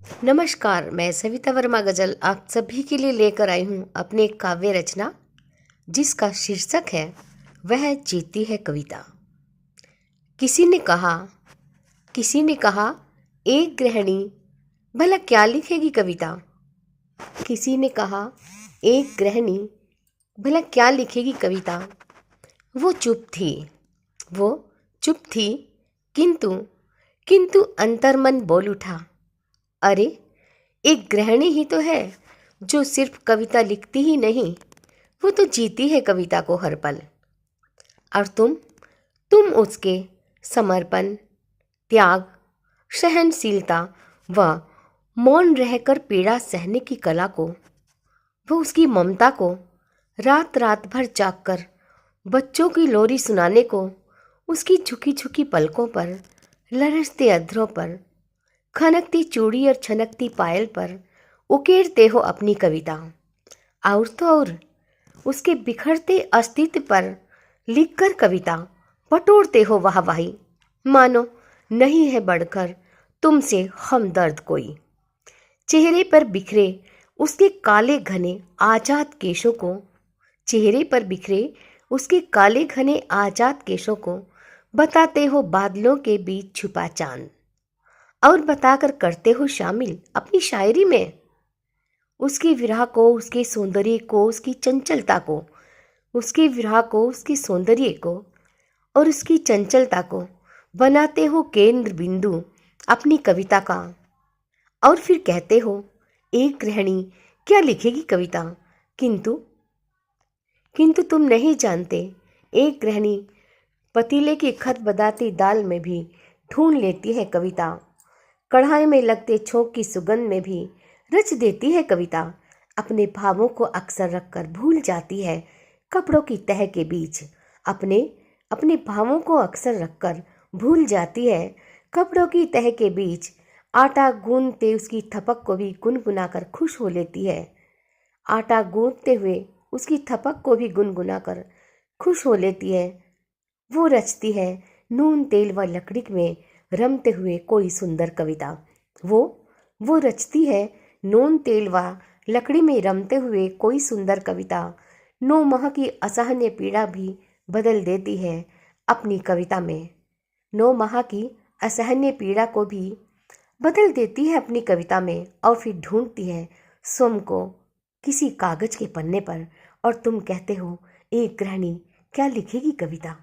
नमस्कार, मैं सविता वर्मा गजल आप सभी के लिए लेकर आई हूँ अपनी एक काव्य रचना जिसका शीर्षक है वह जीती है कविता। किसी ने कहा किसी ने कहा एक गृहिणी भला क्या लिखेगी कविता। किसी ने कहा एक गृहिणी भला क्या लिखेगी कविता। वो चुप थी वो चुप थी किंतु किंतु अंतर्मन बोल उठा, अरे एक गृहिणी ही तो है जो सिर्फ कविता लिखती ही नहीं, वो तो जीती है कविता को हर पल। और तुम उसके समर्पण, त्याग, सहनशीलता व मौन रहकर पीड़ा सहने की कला को, वो उसकी ममता को, रात रात भर जागकर बच्चों की लोरी सुनाने को, उसकी झुकी झुकी पलकों पर, लरसते अधरों पर, खनकती चूड़ी और छनकती पायल पर उकेरते हो अपनी कविता। और तो और उसके बिखरते अस्तित्व पर लिखकर कविता बटोरते हो वाहवाही, मानो नहीं है बढ़कर तुमसे हमदर्द कोई। चेहरे पर बिखरे उसके काले घने आजाद केशों को, चेहरे पर बिखरे उसके काले घने आजाद केशों को बताते हो बादलों के बीच छुपा चांद, और बताकर करते हो शामिल अपनी शायरी में उसकी विरह को, उसके सौंदर्य को, उसकी चंचलता को, उसके विरह को, उसके सौंदर्य को और उसकी चंचलता को बनाते हो केंद्र बिंदु अपनी कविता का। और फिर कहते हो एक गृहिणी क्या लिखेगी कविता। किंतु किंतु तुम नहीं जानते, एक गृहिणी पतीले की खत बदाती दाल में भी ढूंढ लेती है कविता, कढ़ाई में लगते छोंक की सुगंध में भी रच देती है कविता। अपने भावों को अक्सर रखकर भूल जाती है कपड़ों की तह के बीच, अपने अपने भावों को अक्सर रखकर भूल जाती है कपड़ों की तह के बीच। आटा गूंदते उसकी थपक को भी गुनगुनाकर खुश हो लेती है, आटा गूंदते हुए उसकी थपक को भी गुनगुनाकर खुश हो लेती है। वो रचती है नून तेल व लकड़ी में रमते हुए कोई सुंदर कविता। वो रचती है नून तेल व लकड़ी में रमते हुए कोई सुंदर कविता। 9 माह की असहनीय पीड़ा भी बदल देती है अपनी कविता में, 9 माह की असहनीय पीड़ा को भी बदल देती है अपनी कविता में। और फिर ढूंढती है स्वयं को किसी कागज के पन्ने पर, और तुम कहते हो एक गृहिणी क्या लिखेगी कविता।